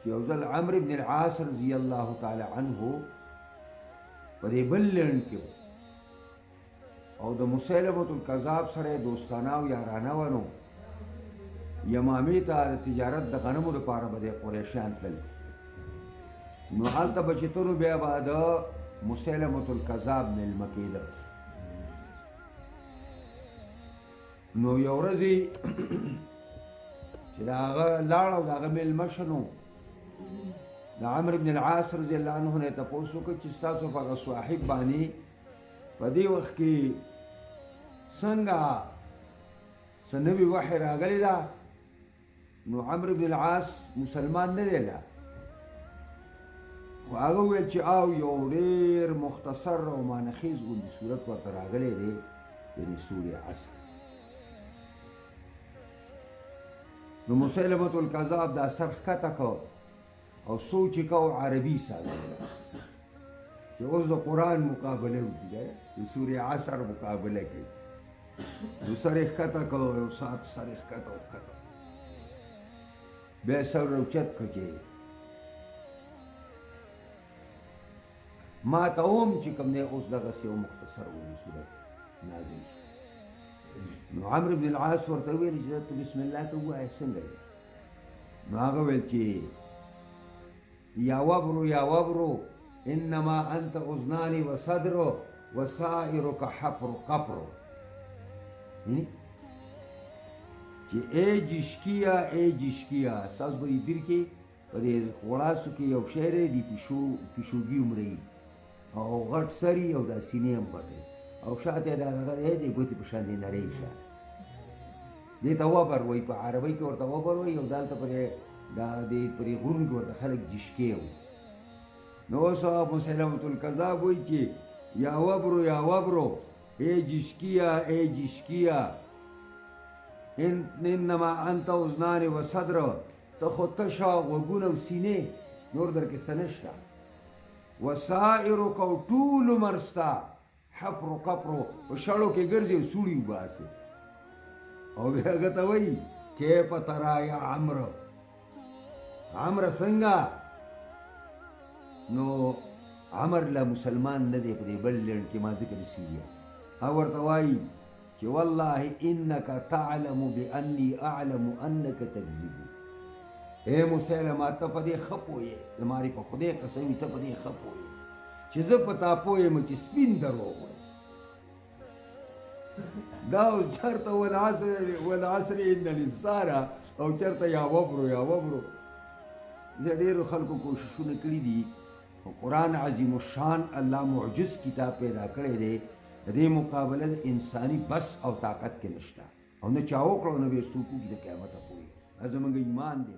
چې یو ځل عمرو بن العاص رضی الله تعالی عنه په دې بل لنډ کې او د مسیلمة الکذاب سره دوستانه او یارانه ونو یمامې ته د تجارت د غنمو لپاره به د قریشیان تلل نو هلته به چې تلو بیا به د مسیلمة الکذاب میلمه کېده نو یو ورځ چې د هغه لاړ او د هغه میلمه شه نو د عمرو بن العاص رضی الله عنه نه یې تپوس وکړ چې ستاسو په هغه صاحب باندې په دې وخت کې څنګه څه نوي وحی راغلی ده نو عمرو بن العاص مسلمان نه دی لا خو هغه وویل چې او یو ډېر مختصر او مانخیز غوندې صورت ورته راغلی دی یعنې سورې عصر نو مسیلمة الکذاب دا سر ښکته کو او سوچ یې کو عربي سازوله چې اوس د قرآن مقابله وکړي د سورې عصر مقابله کوي نو سر یې ښکته کو یو ساعت سر یې ښکته وښکته بیا سر اوچت کړه چې ما ته هم چې کوم دی اوس دغسې یو مختصر غوندې صورت نازل شي نو عمرو بن العاص ورته وویل چې ته بسم الله ته ووایه څنګه دی نو هغه ویل چې یا وبرو یا وبرو انما انت اذنان وصدر وسائرك حفر قبر چې ای جشکیا ای جشکیا ستاسو به دې دیر کې په دې غوړاسو کې یو شی دی د پیشوګي عمرې او غټ سري او دا سینې هم غټې او شاته دا هغه دی ګوتې په شان دی نرۍ شه دې ته وبر وایي په عربۍ کې ورته وبر وایي او دلته پرې دا دې پرې غرونو کې ورته خلک جشکې وایي نو اوس مسیلمة الکذاب وایي چې یا وبرو یا وبرو ای جشکیا ای جشکیا انما انت اذنان و صدر ته خو تشه غوږونه او سینې نور در کې څه نشته وسائرک او ټول عمر ستا حفر قبرو په شړو کې ګرځي او سوړي وباسي او بیا هغه ته وایي کیف ترا یا عمرو عمرو څنګه نو عمر لا مسلمان نه دی په دې بل لنډ کې ما ذکر سوي او ورته وایي چې والله انک تعلم بانی اعلم انک تکذب اے مسلمه ته په دې ښه پوهې زماري په خدای قسم ته په دې ښه پوهې چې زه په تا پوهېم چې سپین دروغ وایي دا اوس چېرته والعصر ان الانسان او چېرته یا وبرو یا وبرو زه ډېرو خلکو کوششونه کړي دي خو قرآن عظیم الشان الله معجز کتاب پیدا کړی دی د دې مقابله د انساني بس او طاقت کې نشته او نه چا وکړو نه به څوک وکړي د قیامته پورې دا زموږ ایمان دی